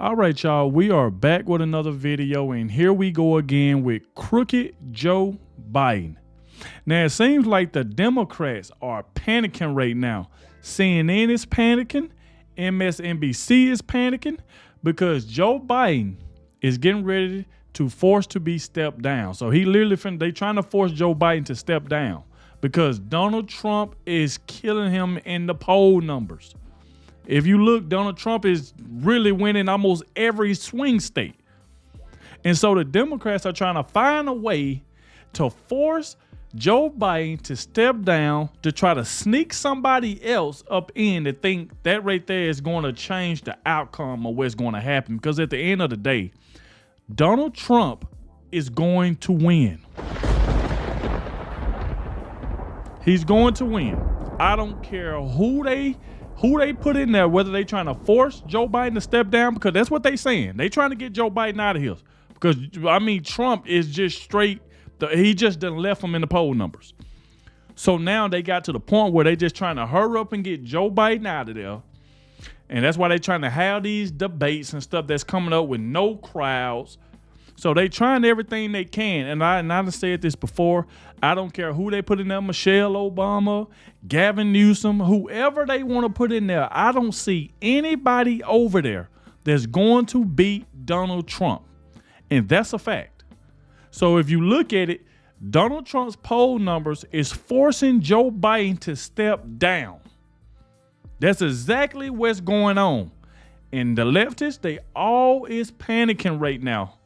All right, y'all, we are back with another video, and here we go again with crooked Joe Biden. Now, it seems like the Democrats are panicking right now. CNN is panicking, MSNBC is panicking, because Joe Biden is getting ready to force to be stepped down. So he literally, they trying to force Joe Biden to step down because Donald Trump is killing him in the poll numbers. If you look, Donald Trump is really winning almost every swing state. And so the Democrats are trying to find a way to force Joe Biden to step down to try to sneak somebody else up in to think that right there is going to change the outcome of what's going to happen. Because at the end of the day, Donald Trump is going to win. He's going to win. I don't care who they put in there, whether they trying to force Joe Biden to step down, because that's what they saying. They trying to get Joe Biden out of here. Because, I mean, Trump is just straight, he just done left him in the poll numbers. So now they got to the point where they just trying to hurry up and get Joe Biden out of there. And that's why they trying to have these debates and stuff that's coming up with no crowds. So they trying everything they can. And I've said this before. I don't care who they put in there, Michelle Obama, Gavin Newsom, whoever they want to put in there. I don't see anybody over there that's going to beat Donald Trump. And that's a fact. So if you look at it, Donald Trump's poll numbers is forcing Joe Biden to step down. That's exactly what's going on. And the leftists, they all is panicking right now.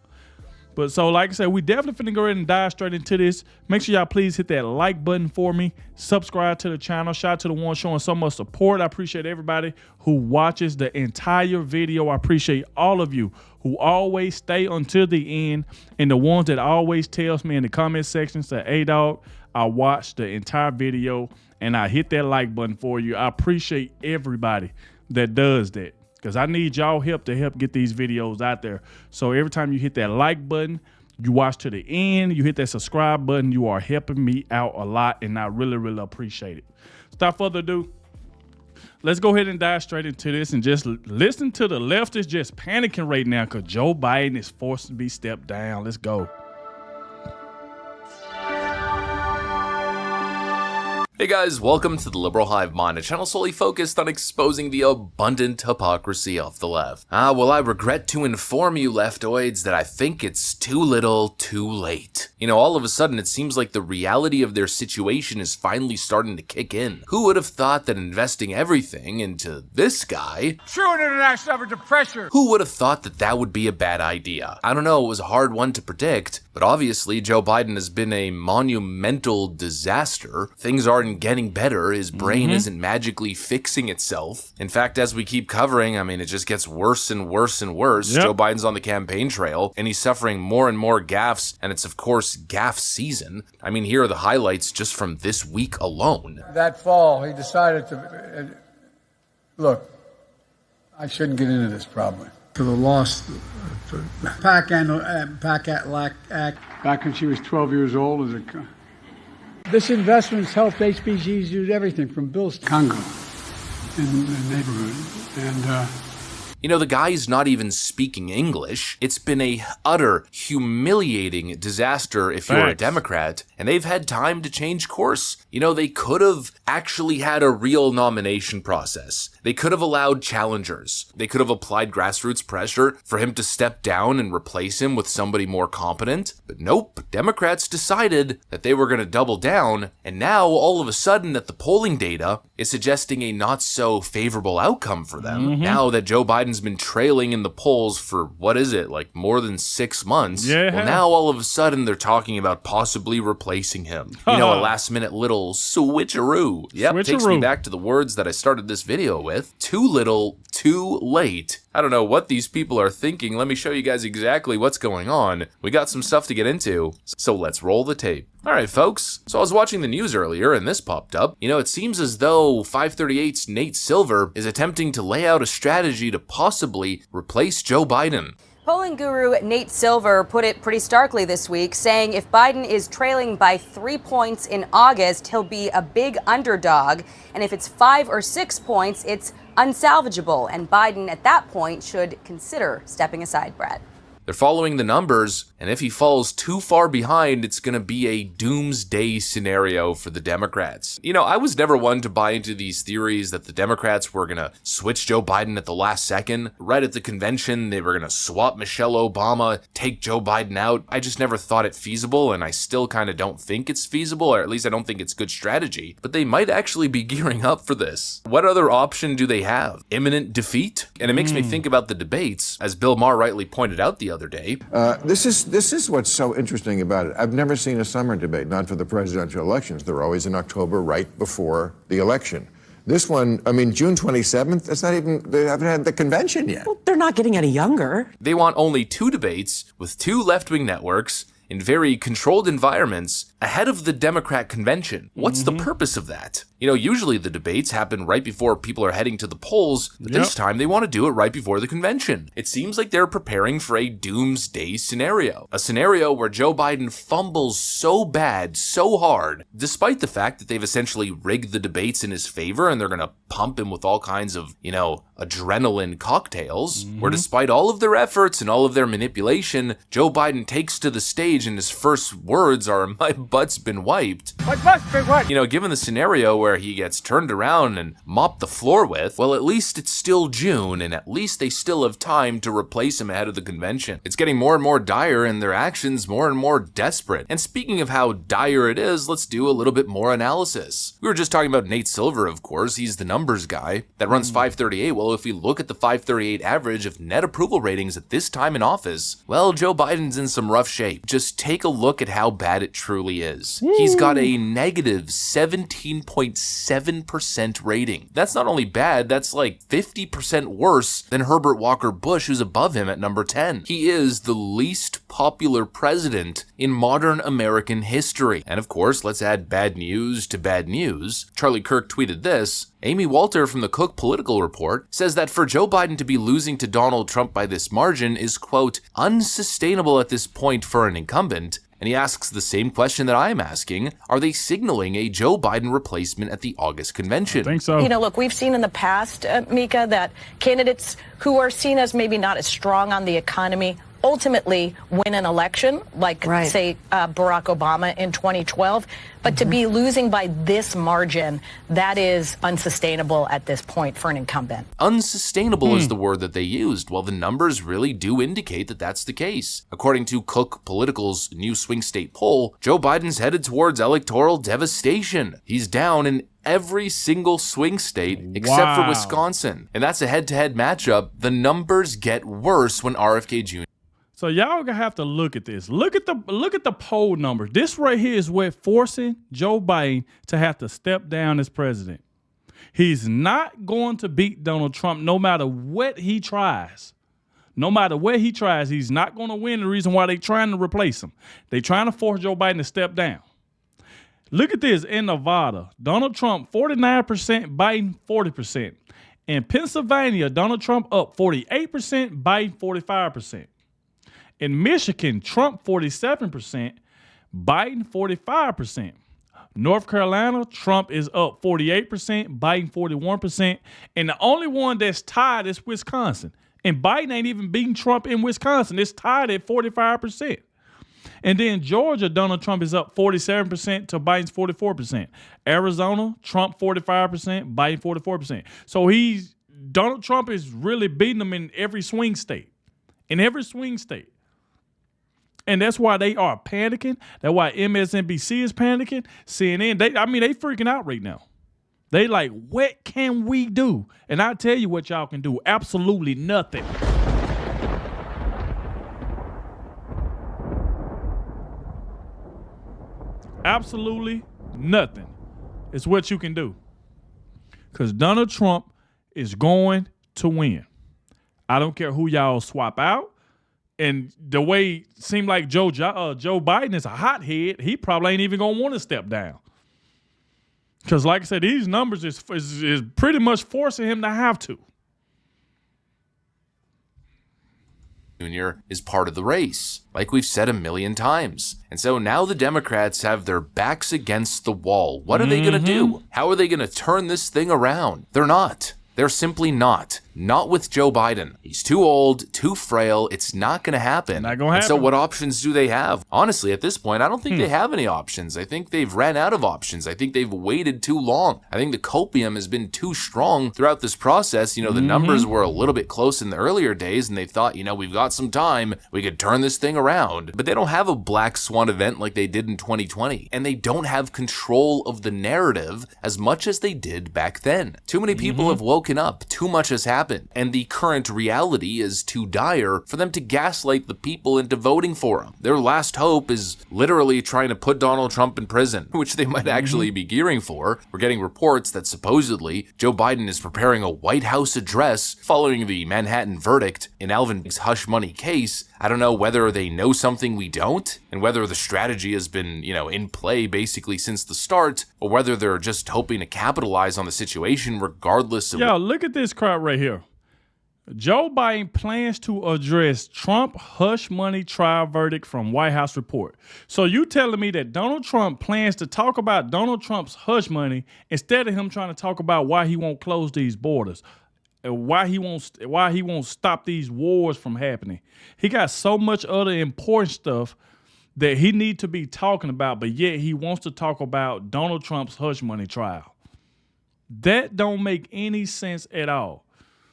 But so, like I said, we definitely finna go ahead and dive straight into this. Make sure y'all please hit that like button for me. Subscribe to the channel. Shout out to the one showing so much support. I appreciate everybody who watches the entire video. I appreciate all of you who always stay until the end, and the ones that always tells me in the comment section, say, Adogg, I watched the entire video and I hit that like button for you. I appreciate everybody that does that, because I need y'all help to help get these videos out there. So every time you hit that like button, you watch to the end, you hit that subscribe button, you are helping me out a lot, and I really, really appreciate it. Without further ado, let's go ahead and dive straight into this and just listen to the leftists just panicking right now because Joe Biden is forced to be stepped down. Let's go. Hey guys, welcome to the Liberal Hive Mind, a channel solely focused on exposing the abundant hypocrisy of the left. Well, I regret to inform you leftoids that I think it's too little, too late. You know, all of a sudden it seems like the reality of their situation is finally starting to kick in. Who would have thought that investing everything into this guy, true international average of pressure, who would have thought that that would be a bad idea? I don't know, it was a hard one to predict, but obviously Joe Biden has been a monumental disaster. Things aren't getting better. His brain isn't magically fixing itself. In fact, as we keep covering, I mean, it just gets worse and worse and worse. Yep. Joe Biden's on the campaign trail, and he's suffering more and more gaffes, and it's, of course, gaffe season. I mean, here are the highlights just from this week alone. That fall, he decided to, look, I shouldn't get into this probably. To the lost PAC Act. Back when she was 12 years old. This investment's helped HBGs do everything from bills to Congo in the neighborhood. And you know, the guy's not even speaking English. It's been a utter humiliating disaster if you're a Democrat, and they've had time to change course. You know, they could have actually had a real nomination process. They could have allowed challengers. They could have applied grassroots pressure for him to step down and replace him with somebody more competent. But nope, Democrats decided that they were going to double down, and now all of a sudden that the polling data is suggesting a not so favorable outcome for them. Now that Joe Biden's been trailing in the polls for, what is it, like more than 6 months? Yeah. Well, now all of a sudden they're talking about possibly replacing him. You know, a last minute little switcheroo. Yep, takes me back to the words that I started this video with. Too little, too late. I don't know what these people are thinking. Let me show you guys exactly what's going on. We got some stuff to get into, so let's roll the tape. Alright folks, so I was watching the news earlier and this popped up. You know, it seems as though 538's Nate Silver is attempting to lay out a strategy to possibly replace Joe Biden. Polling guru Nate Silver put it pretty starkly this week, saying if Biden is trailing by 3 points in August, he'll be a big underdog. And if it's 5 or 6 points, it's unsalvageable. And Biden at that point should consider stepping aside, Brad. They're following the numbers, and if he falls too far behind, it's going to be a doomsday scenario for the Democrats. You know, I was never one to buy into these theories that the Democrats were going to switch Joe Biden at the last second. Right at the convention, they were going to swap Michelle Obama, take Joe Biden out. I just never thought it feasible, and I still kind of don't think it's feasible, or at least I don't think it's good strategy. But they might actually be gearing up for this. What other option do they have? Imminent defeat? And it makes me think about the debates, as Bill Maher rightly pointed out the other day. This is what's so interesting about it. I've never seen a summer debate, not for the presidential elections. They're always in October, right before the election. This one, I mean, June 27th, that's not even, they haven't had the convention yet. Well, they're not getting any younger. They want only 2 debates with 2 left-wing networks in very controlled environments ahead of the Democrat convention. What's the purpose of that? You know, usually the debates happen right before people are heading to the polls, but this time they want to do it right before the convention. It seems like they're preparing for a doomsday scenario. A scenario where Joe Biden fumbles so bad, so hard, despite the fact that they've essentially rigged the debates in his favor and they're going to pump him with all kinds of, you know, adrenaline cocktails, where despite all of their efforts and all of their manipulation, Joe Biden takes to the stage and his first words are, "My butt's been wiped." My butt's been wiped. You know, given the scenario where he gets turned around and mopped the floor with, well, at least it's still June, and at least they still have time to replace him ahead of the convention. It's getting more and more dire, and their actions more and more desperate. And speaking of how dire it is, let's do a little bit more analysis. We were just talking about Nate Silver, of course. He's the numbers guy that runs 538. Well, if we look at the 538 average of net approval ratings at this time in office, well, Joe Biden's in some rough shape. Just take a look at how bad it truly is. He's got a negative 17.7% rating. That's not only bad, that's like 50% worse than Herbert Walker Bush, who's above him at number 10. He is the least popular president in modern American history. And of course, let's add bad news to bad news. Charlie Kirk tweeted this. Amy Walter from the Cook Political Report says that for Joe Biden to be losing to Donald Trump by this margin is, quote, unsustainable at this point for an incumbent. And he asks the same question that I'm asking. Are they signaling a Joe Biden replacement at the August convention? I think so. You know, look, we've seen in the past, Mika, that candidates who are seen as maybe not as strong on the economy ultimately win an election, like, say, Barack Obama in 2012. But to be losing by this margin, that is unsustainable at this point for an incumbent. Unsustainable is the word that they used. Well, the numbers really do indicate that that's the case. According to Cook Political's new swing state poll, Joe Biden's headed towards electoral devastation. He's down in every single swing state except for Wisconsin. And that's a head-to-head matchup. The numbers get worse when RFK Jr. So y'all gonna have to look at this. Look at the poll numbers. This right here is what forcing Joe Biden to have to step down as president. He's not going to beat Donald Trump no matter what he tries. No matter what he tries, he's not going to win. The reason why they're trying to replace him. They're trying to force Joe Biden to step down. Look at this in Nevada. Donald Trump 49%, Biden 40%. In Pennsylvania, Donald Trump up 48%, Biden 45%. In Michigan, Trump 47%, Biden 45%. North Carolina, Trump is up 48%, Biden 41%. And the only one that's tied is Wisconsin. And Biden ain't even beating Trump in Wisconsin. It's tied at 45%. And then Georgia, Donald Trump is up 47% to Biden's 44%. Arizona, Trump 45%, Biden 44%. So Donald Trump is really beating them in every swing state. In every swing state. And that's why they are panicking. That's why MSNBC is panicking. CNN, they freaking out right now. They like, what can we do? And I'll tell you what y'all can do. Absolutely nothing. Absolutely nothing is what you can do. Because Donald Trump is going to win. I don't care who y'all swap out. And the way it seemed like Joe Biden is a hothead, he probably ain't even going to want to step down. Because like I said, these numbers is pretty much forcing him to have to. Jr. is part of the race, like we've said a million times. And so now the Democrats have their backs against the wall. What are they going to do? How are they going to turn this thing around? They're not. They're simply not. Not with Joe Biden. He's too old, too frail. It's not going to happen. Not going to happen. So what options do they have? Honestly, at this point, I don't think they have any options. I think they've ran out of options. I think they've waited too long. I think the copium has been too strong throughout this process. You know, the numbers were a little bit close in the earlier days, and they thought, you know, we've got some time. We could turn this thing around. But they don't have a black swan event like they did in 2020. And they don't have control of the narrative as much as they did back then. Too many people have woken up. Too much has happened. And the current reality is too dire for them to gaslight the people into voting for him. Their last hope is literally trying to put Donald Trump in prison, which they might actually be gearing for. We're getting reports that supposedly Joe Biden is preparing a White House address following the Manhattan verdict in Alvin's hush money case. I don't know whether they know something we don't, and whether the strategy has been, you know, in play basically since the start, or whether they're just hoping to capitalize on the situation regardless of... Yo, look at this crowd right here. Joe Biden plans to address Trump hush money trial verdict from White House report. So you telling me that Donald Trump plans to talk about Donald Trump's hush money instead of him trying to talk about why he won't close these borders? Why he won't stop these wars from happening. He got so much other important stuff that he need to be talking about, but yet he wants to talk about Donald Trump's hush money trial. That don't make any sense at all.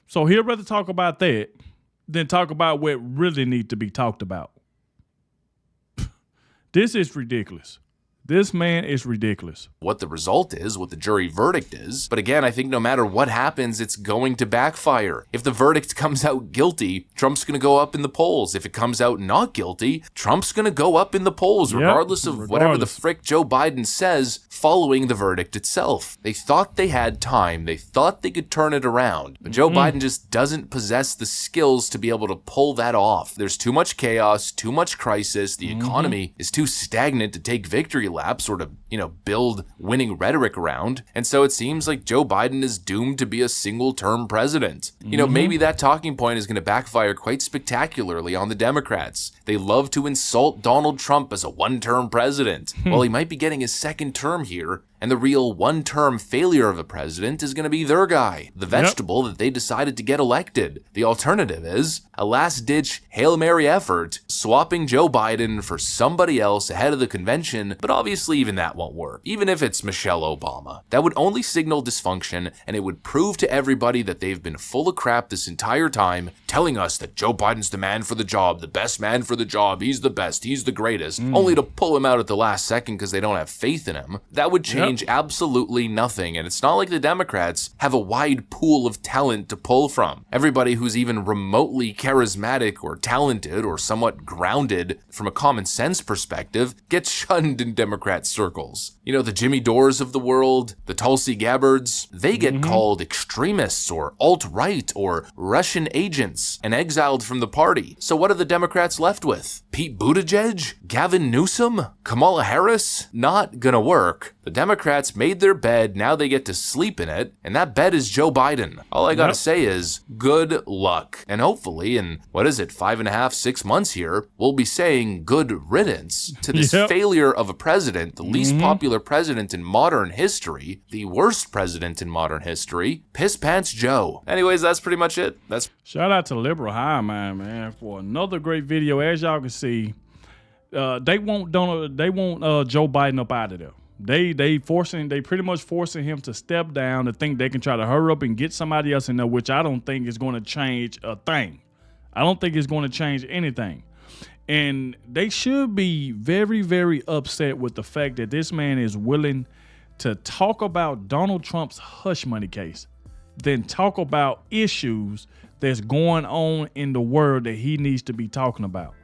So he'd rather talk about that than talk about what really need to be talked about. This is ridiculous. This man is ridiculous. What the result is, what the jury verdict is. But again, I think no matter what happens, it's going to backfire. If the verdict comes out guilty, Trump's going to go up in the polls. If it comes out not guilty, Trump's going to go up in the polls, regardless of whatever the frick Joe Biden says following the verdict itself. They thought they had time. They thought they could turn it around. But Joe Biden just doesn't possess the skills to be able to pull that off. There's too much chaos, too much crisis. The economy is too stagnant to take victory laps or to, you know, build winning rhetoric around. And so it seems like Joe Biden is doomed to be a single-term president. You know, maybe that talking point is going to backfire quite spectacularly on the Democrats. They love to insult Donald Trump as a one-term president. Well, he might be getting his second term here, and the real one-term failure of a president is going to be their guy, the vegetable that they decided to get elected. The alternative is a last-ditch Hail Mary effort, swapping Joe Biden for somebody else ahead of the convention, but obviously even that won't work. Even if it's Michelle Obama. That would only signal dysfunction, and it would prove to everybody that they've been full of crap this entire time, telling us that Joe Biden's the man for the job, the best man for the job, he's the best, he's the greatest, only to pull him out at the last second because they don't have faith in him. That would change absolutely nothing, and it's not like the Democrats have a wide pool of talent to pull from. Everybody who's even remotely charismatic or talented or somewhat grounded from a common sense perspective gets shunned in Democrat circles. You know, the Jimmy Dores of the world, the Tulsi Gabbards, they get called extremists or alt-right or Russian agents and exiled from the party. So what are the Democrats left with? Pete Buttigieg? Gavin Newsom? Kamala Harris? Not gonna work. The Democrats made their bed, now they get to sleep in it, and that bed is Joe Biden. All I gotta say is, good luck. And hopefully in, 5.5, 6 months here, we'll be saying good riddance to this failure of a president, the least popular president in modern history, the worst president in modern history, Piss Pants Joe. Anyways, that's pretty much it. Shout out to Liberal High man, for another great video. As y'all can see, they want Joe Biden up out of there. They pretty much forcing him to step down, to think they can try to hurry up and get somebody else in there, which I don't think is going to change a thing. I don't think it's going to change anything. And they should be very, very upset with the fact that this man is willing to talk about Donald Trump's hush money case, then talk about issues that's going on in the world that he needs to be talking about.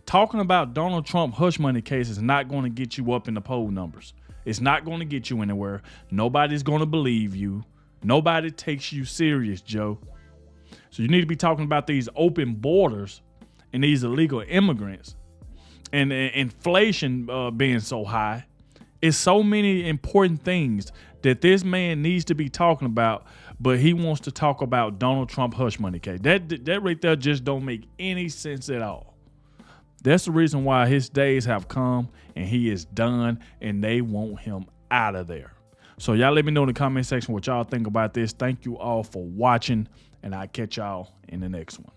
Talking about Donald Trump hush money case is not going to get you up in the poll numbers. It's not going to get you anywhere. Nobody's going to believe you. Nobody takes you serious, Joe. So you need to be talking about these open borders and these illegal immigrants and inflation being so high. It's so many important things that this man needs to be talking about. but he wants to talk about Donald Trump hush money case. That right there just don't make any sense at all. That's the reason why his days have come and he is done, and they want him out of there. So y'all let me know in the comment section what y'all think about this. Thank you all for watching, and I'll catch y'all in the next one.